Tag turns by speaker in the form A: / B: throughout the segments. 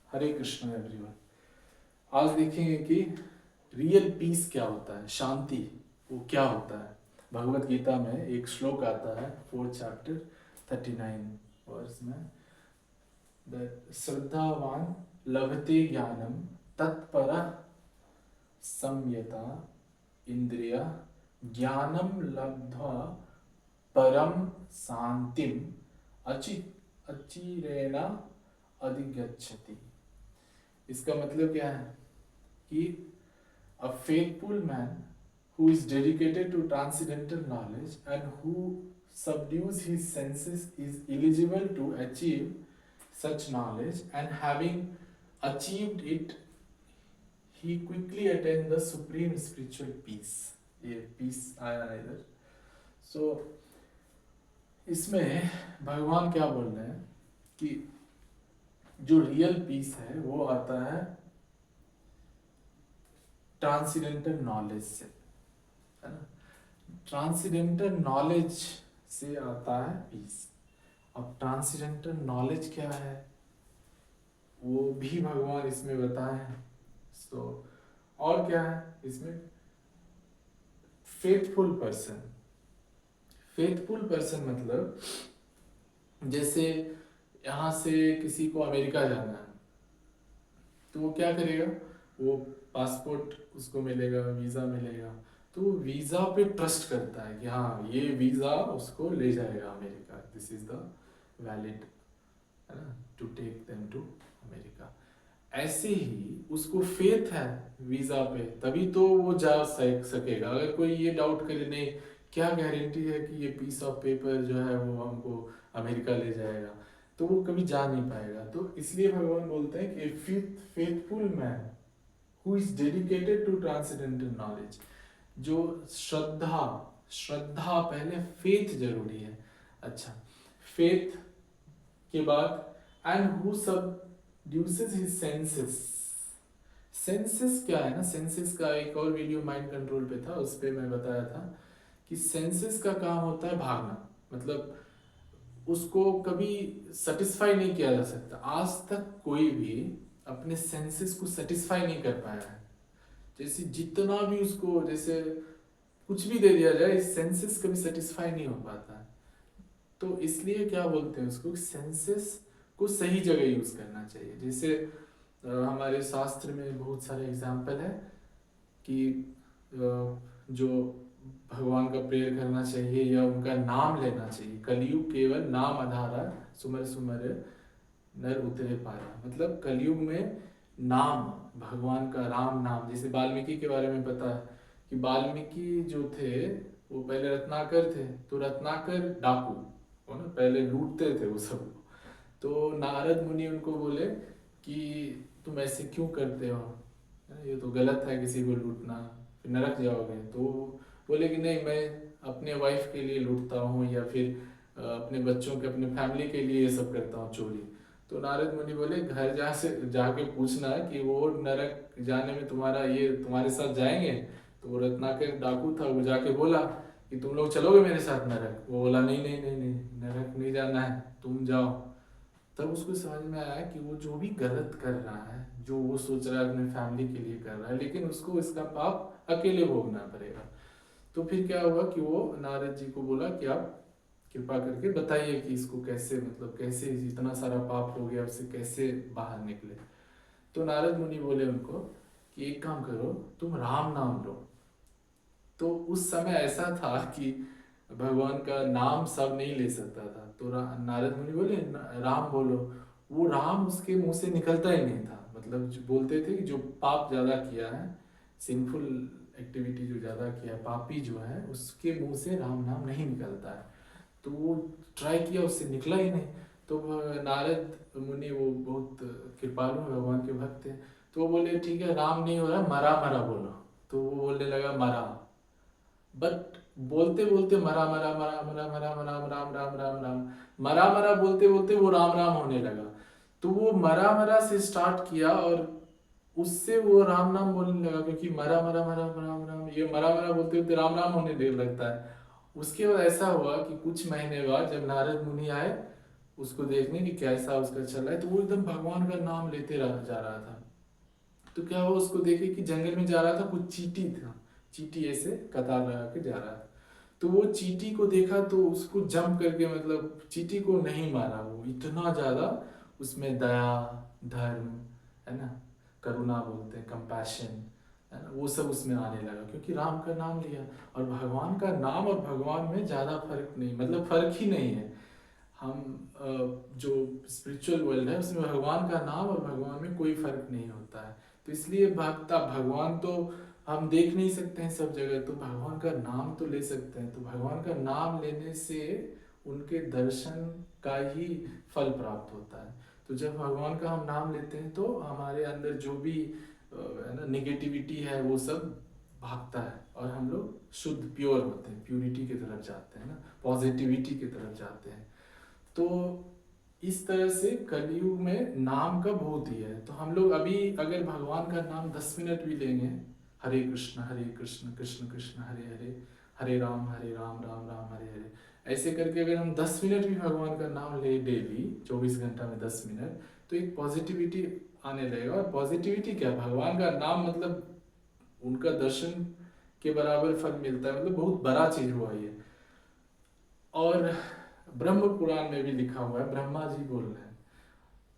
A: हरे Krishna everyone. आज देखेंगे कि रियल पीस क्या होता है, शांति वो क्या होता है। भगवत गीता में एक श्लोक आता है 4 चैप्टर 39 वर्स में, श्रद्धावान लभते ज्ञानम तत्पर संयता इंद्रिया ज्ञानम लब्ध्वा परम शांतिम अचिरेण अधिगच्छति। इसका मतलब क्या है कि a faithful man who is dedicated to transcendental knowledge and who subdues his senses is eligible to achieve such knowledge, and having achieved it he quickly attains the supreme spiritual peace. ये peace आया है इधर। So इसमें भगवान क्या बोल रहे हैं कि जो रियल पीस है वो आता है ट्रांसीडेंटल नॉलेज से, है ना। ट्रांसीडेंटल नॉलेज से आता है पीस। अब ट्रांसीडेंटल नॉलेज क्या है वो भी भगवान इसमें बताए हैं। तो और क्या है इसमें, फेथफुल पर्सन। फेथफुल पर्सन मतलब जैसे यहाँ से किसी को अमेरिका जाना है तो वो क्या करेगा, वो पासपोर्ट उसको मिलेगा, वीज़ा मिलेगा, तो वो वीज़ा पे ट्रस्ट करता है कि हाँ ये वीज़ा उसको ले जाएगा America, this is the valid, है ना, to take them to America. ऐसे ही उसको फेथ है वीज़ा पे, तभी तो वो जा सकेगा। अगर कोई ये डाउट करे नहीं क्या गारंटी है कि ये पीस ऑफ पेपर जो है वो हमको अमेरिका ले जाएगा, तो वो कभी जा नहीं पाएगा। तो इसलिए भगवान बोलते हैं कि faithful man who is dedicated to transcendental knowledge, जो श्रद्धा पहले फेथ जरूरी है। अच्छा, फेथ के बाद and who subdues his senses. Senses क्या है ना, सेंसेस का एक और वीडियो माइंड कंट्रोल पे था, उस पे मैं बताया था कि सेंसेस का काम होता है भागना, मतलब उसको कभी सेटिस्फाई नहीं किया जा सकता। आज तक कोई भी अपने सेंसेस को सेटिस्फाई नहीं कर पाया है। जैसे जितना भी उसको जैसे कुछ भी दे दिया जाए, सेंसेस कभी सेटिस्फाई नहीं हो पाता है। तो इसलिए क्या बोलते हैं उसको, सेंसेस को सही जगह यूज करना चाहिए। जैसे हमारे शास्त्र में बहुत सारे एग्जाम्पल है कि जो भगवान का प्रेयर करना चाहिए या उनका नाम लेना चाहिए। कलयुग केवल नाम आधारा, सुमर सुमर नर उतरे पारा। मतलब कलयुग में नाम, भगवान का राम नाम। जैसे वाल्मीकि के बारे में पता है कि वाल्मीकि जो थे वो पहले रत्नाकर थे, तो रत्नाकर डाकू हो ना, पहले लूटते थे वो सब। तो नारद मुनि उनको बोले कि तुम ऐसे क्यों करते हो, ये तो गलत है किसी को लूटना, फिर नरक जाओगे। तो बोले कि नहीं, मैं अपने वाइफ के लिए लूटता हूँ या फिर अपने बच्चों के, अपने फैमिली के लिए ये सब करता हूँ चोरी। तो नारद मुनि बोले घर जाके पूछना कि वो नरक जाने में तुम्हारे साथ जाएंगे। तो वो रत्नाकर डाकू था, वो जाके बोला कि तुम लोग चलोगे मेरे साथ नरक। वो बोला नहीं नहीं नहीं नहीं, नरक नहीं जाना है, तुम जाओ। तब उसको समझ में आया कि वो जो भी गलत कर रहा है, जो वो सोच रहा है अपने फैमिली के लिए कर रहा है, लेकिन उसको इसका पाप अकेले भोगना पड़ेगा। तो फिर क्या हुआ कि वो नारद जी को बोला कि आप कृपा करके बताइए कि इसको कैसे, मतलब कैसे इतना सारा पाप हो गया उससे कैसे बाहर निकले। तो नारद मुनि बोले उनको कि एक काम करो, तुम राम नाम लो। तो उस समय ऐसा था कि भगवान का नाम सब नहीं ले सकता था। तो नारद मुनि बोले राम बोलो। वो राम उसके मुंह से निकलता ही नहीं था। मतलब जो बोलते थे कि जो पाप ज़्यादा किया है, सिंफुल एक्टिविटी जो ज़्यादा किया है, पापी जो है, उसके मुंह से राम नाम नहीं निकलता है। तो वो ट्राई किया, उससे निकला ही नहीं। तो नारद मुनि वो बहुत कृपालु भगवान के भक्त थे, तो वो बोले ठीक है राम नहीं हो रहा, मरा मरा बोलो। तो वो बोलने लगा मरा, बट बोलते बोलते मरा मरा मरा मरा मरा मरा राम राम राम राम, मरा मरा बोलते बोलते वो राम राम होने लगा। तो वो मरा मरा से स्टार्ट किया और उससे वो राम नाम बोलने लगा, क्योंकि मरा मरा मरा राम राम, ये मरा मरा बोलते बोलते राम नाम होने लगता है। उसके बाद ऐसा हुआ कि कुछ महीने बाद जब नारद मुनि आए उसको देखने कि कैसा उसका चल रहा है। तो वो एकदम भगवान का नाम लेते रह जा रहा था। तो क्या हुआ, उसको देखे कि जंगल में जा रहा था, कुछ चींटी था, चींटी ऐसे कतार लगा के जा रहा था। तो वो चींटी को देखा तो उसको जंप करके, मतलब चींटी को नहीं मारा, वो इतना ज्यादा उसमें दया, धर्म, है ना, करुणा बोलते हैं, कंपैशन, है ना, वो सब उसमें आने लगा क्योंकि राम का नाम लिया। और भगवान का नाम और भगवान में ज्यादा फर्क नहीं, मतलब फर्क ही नहीं है। हम जो स्पिरिचुअल वर्ल्ड है उसमें भगवान का नाम और भगवान में कोई फर्क नहीं होता है। तो इसलिए भक्ता, भगवान तो हम देख नहीं सकते हैं सब जगह, तो भगवान का नाम तो ले सकते हैं। तो भगवान का नाम लेने से उनके दर्शन का ही फल प्राप्त होता है। तो जब भगवान का हम नाम लेते हैं तो हमारे अंदर जो भी है ना निगेटिविटी है वो सब भागता है और हम लोग शुद्ध प्योर होते हैं, प्यूरिटी की तरफ जाते हैं ना, पॉजिटिविटी की तरफ जाते हैं। तो इस तरह से कलयुग में नाम का बहुत ही है। तो हम लोग अभी अगर भगवान का नाम 10 मिनट भी लेंगे, हरे कृष्ण कृष्ण कृष्ण हरे हरे, हरे राम राम राम हरे हरे, ऐसे करके अगर हम 10 मिनट भी भगवान का नाम ले डेली, 24 घंटा में 10 मिनट, तो एक पॉजिटिविटी आने लगेगा। और पॉजिटिविटी क्या, भगवान का नाम मतलब उनका दर्शन के बराबर फल मिलता है, मतलब बहुत बड़ा चीज हुआ ये। और ब्रह्म पुराण में भी लिखा हुआ है, ब्रह्मा जी बोल रहे हैं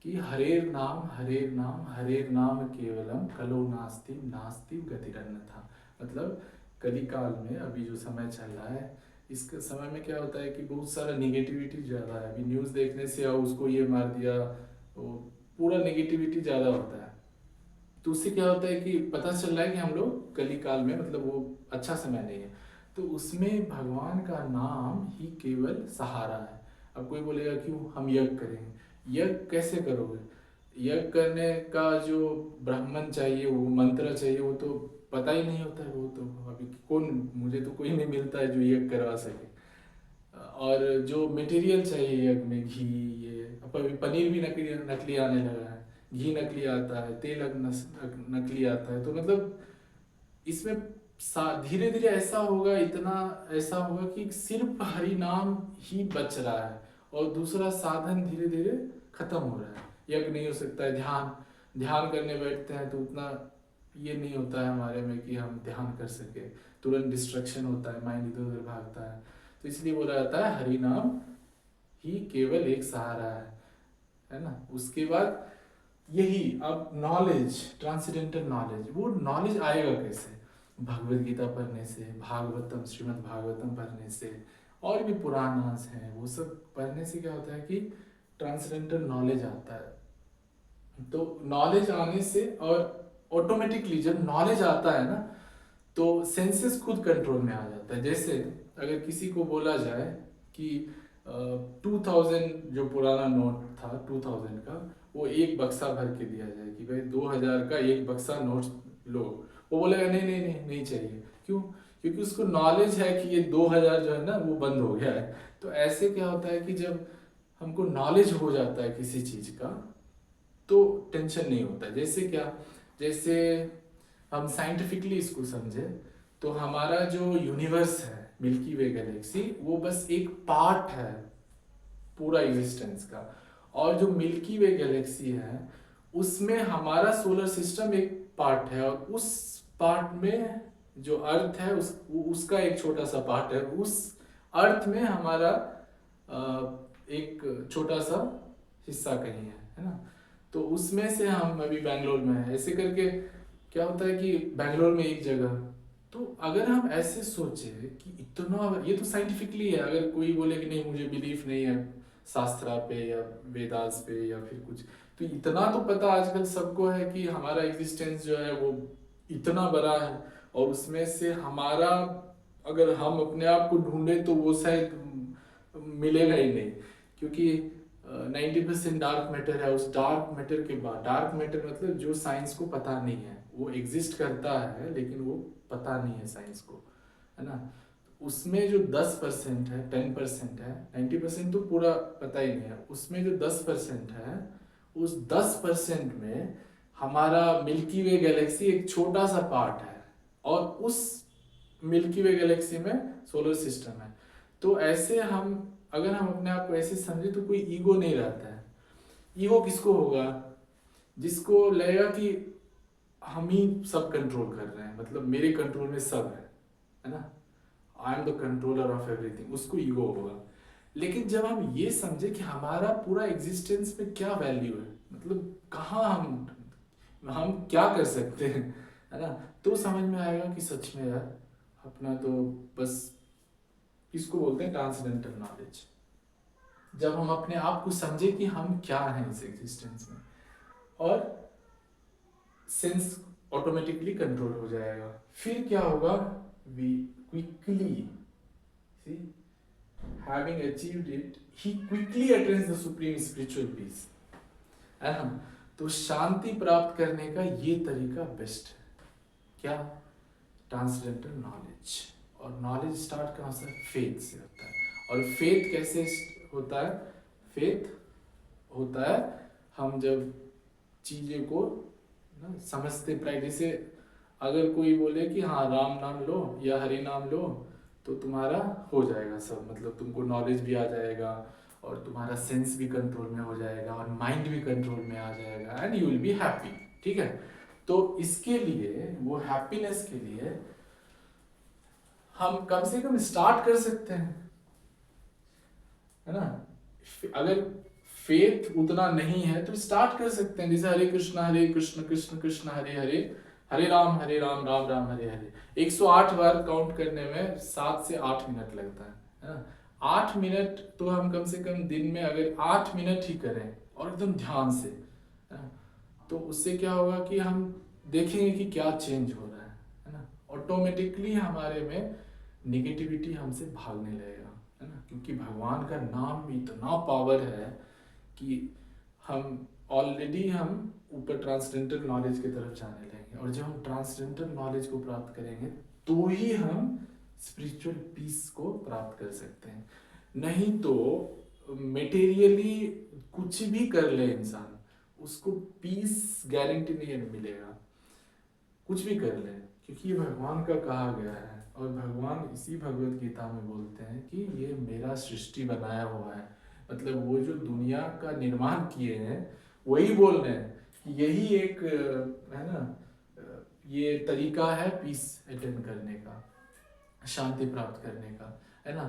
A: कि हरेर नाम हरेर नाम केवलम कलो नास्ति नास्ति गतिरन्यथा। मतलब कली काल में अभी जो समय चल रहा है, इस समय में क्या होता है कि बहुत सारा निगेटिविटी ज़्यादा है। अभी न्यूज़ देखने से उसको ये मार दिया, वो पूरा निगेटिविटी ज़्यादा होता है। तो उससे क्या होता है कि पता चल रहा है कि हम लोग कली काल में, मतलब वो अच्छा समय नहीं है। तो उसमें भगवान का नाम ही केवल सहारा है। अब कोई बोलेगा क्यों हम यज्ञ करेंगे, यज्ञ कैसे करोगे, यज्ञ करने का जो ब्राह्मण चाहिए, वो मंत्र चाहिए, वो तो पता ही नहीं होता है। वो तो अभी कौन, मुझे तो कोई नहीं मिलता है जो यज्ञ करवा सके। और जो मटेरियल चाहिए यज्ञ में, घी, ये अब अभी पनीर भी नकली नकली आने लगा है, घी नकली आता है, तेल नकली आता है। तो मतलब इसमें धीरे धीरे ऐसा होगा, इतना ऐसा होगा कि सिर्फ हरि नाम ही बच रहा है और दूसरा साधन धीरे धीरे खत्म हो रहा है। यज्ञ नहीं हो सकता है, ध्यान ध्यान करने बैठते हैं तो उतना ये नहीं होता है हमारे में कि हम ध्यान कर सके, तुरंत डिस्ट्रक्शन होता है, माइंड इधर उधर भागता है। तो इसलिए बोला जाता है हरि नाम ही केवल एक सहारा है ना। उसके बाद यही, अब नॉलेज, ट्रांसेंडेंटल नॉलेज, वो नॉलेज आएगा कैसे, भगवत गीता पढ़ने से, भागवतम श्रीमद् भागवतम पढ़ने से, और भी पुराणास हैं, वो सब पढ़ने से क्या होता है कि ट्रांसेंडेंटल नॉलेज आता है। तो नॉलेज आने से, और ऑटोमेटिकली जब नॉलेज आता है ना तो सेंसेस खुद कंट्रोल में आ जाता है। जैसे अगर किसी को बोला जाए कि 2000 जो पुराना नोट था 2000 का, वो एक बक्सा भर के दिया जाए कि भाई 2000 का एक बक्सा नोट लो, वो बोलेगा नहीं नहीं नहीं नहीं चाहिए। क्यों? क्योंकि उसको नॉलेज है कि ये 2000 जो है ना वो बंद हो गया है। तो ऐसे क्या होता है कि जब हमको नॉलेज हो जाता है किसी चीज का तो टेंशन नहीं होता। जैसे क्या, जैसे हम साइंटिफिकली इसको समझे तो हमारा जो यूनिवर्स है, मिल्की वे गैलेक्सी, वो बस एक पार्ट है पूरा एग्जिस्टेंस का। और जो मिल्की वे गैलेक्सी है उसमें हमारा सोलर सिस्टम एक पार्ट है, और उस पार्ट में जो अर्थ है उसका एक छोटा सा पार्ट है। उस अर्थ में हमारा एक छोटा सा हिस्सा कहीं है ना। तो उसमें से हम अभी बैंगलोर में है, ऐसे करके क्या होता है कि बैंगलोर में एक जगह। तो अगर हम ऐसे सोचे कि इतना, ये तो साइंटिफिकली है, अगर कोई बोले कि नहीं मुझे बिलीफ नहीं है शास्त्रा पे या वेदास पे या फिर कुछ, तो इतना तो पता आजकल सबको है कि हमारा एग्जिस्टेंस जो है वो इतना बड़ा है। और उसमें से हमारा, अगर हम अपने आप को ढूंढे तो वो शायद मिलेगा ही नहीं, क्योंकि 90% डार्क मैटर है। उस डार्क मैटर के बाद, डार्क मैटर मतलब जो साइंस को पता नहीं है, वो एग्जिस्ट करता है लेकिन वो पता नहीं है साइंस को, है ना। उसमें जो 10% है, 10% है, 90% तो पूरा पता ही नहीं है। उसमें जो 10% है, उस 10% में हमारा मिल्की वे गैलेक्सी एक छोटा सा पार्ट है, और उस मिल्की वे गैलेक्सी में सोलर सिस्टम है। तो ऐसे हम अगर हम अपने आप को ऐसे समझे तो कोई ईगो नहीं रहता है। ईगो किसको होगा? जिसको लगेगा कि हम ही सब कंट्रोल कर रहे हैं, मतलब मेरे कंट्रोल में सब है ना, I am the controller of everything, उसको ईगो होगा। लेकिन जब हम ये समझे कि हमारा पूरा एग्जिस्टेंस में क्या वैल्यू है, मतलब कहाँ हम क्या कर सकते हैं, है ना, तो समझ में आएगा कि सच में यार अपना तो बस, इसको बोलते हैं ट्रांसडेंटल नॉलेज। जब हम अपने आप को समझे कि हम क्या हैं इस एग्जिस्टेंस में, और सेंस ऑटोमेटिकली कंट्रोल हो जाएगा। फिर क्या होगा? We quickly see, having achieved it, he quickly attains the supreme spiritual peace, है ना। तो शांति प्राप्त करने का ये तरीका बेस्ट है। क्या? Transcendental knowledge. और नॉलेज स्टार्ट कहाँ से? फेथ से होता है। और फेथ कैसे होता है? फेथ होता है हम जब चीज़ें को ना समझते, प्रैक्टिस से, अगर कोई बोले कि हाँ राम नाम लो या हरि नाम लो तो तुम्हारा हो जाएगा सब, मतलब तुमको नॉलेज भी आ जाएगा और तुम्हारा सेंस भी कंट्रोल में हो जाएगा और माइंड भी कंट्रोल में आ जाएगा and you will be happy. ठीक है, तो इसके लिए, वो हैप्पीनेस के लिए हम कम से कम स्टार्ट कर सकते हैं, है ना। अगर फेथ उतना नहीं है तो स्टार्ट कर सकते हैं, जैसे हरे कृष्ण कृष्ण कृष्ण हरे हरे, हरे राम राम राम हरे हरे। 108 बार काउंट करने में 7 से 8 मिनट लगता है ना। 8 मिनट तो हम कम से कम दिन में अगर 8 मिनट ही करें और एकदम ध्यान से, है ना, तो उससे क्या होगा कि हम देखेंगे कि क्या चेंज हो रहा है ना। ऑटोमेटिकली हमारे में निगेटिविटी हमसे भागने लगेगा, है ना, क्योंकि भगवान का नाम में इतना पावर है कि हम ऑलरेडी हम ऊपर ट्रांसडेंटल नॉलेज की तरफ जाने लगेंगे। और जब हम ट्रांसडेंटल नॉलेज को प्राप्त करेंगे तो ही हम स्पिरिचुअल पीस को प्राप्त कर सकते हैं। नहीं तो मेटेरियली कुछ भी कर ले इंसान, उसको पीस गारंटी नहीं मिलेगा, कुछ भी कर ले, क्योंकि ये भगवान का कहा गया है। और भगवान इसी भगवत गीता में बोलते हैं कि ये मेरा सृष्टि बनाया हुआ है, मतलब वो जो दुनिया का निर्माण किए हैं वही बोल रहे हैं कि यही एक है ना, ये तरीका है पीस अटेन करने का, शांति प्राप्त करने का, है ना।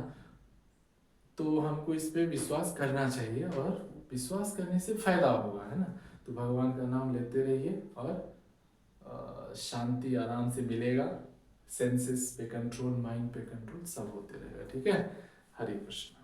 A: तो हमको इस पे विश्वास करना चाहिए और विश्वास करने से फायदा होगा, है ना। तो भगवान का नाम लेते रहिए और शांति आराम से मिलेगा, सेंसेस पे कंट्रोल, माइंड पे कंट्रोल, सब होते रहेगा। ठीक है, हरे कृष्ण।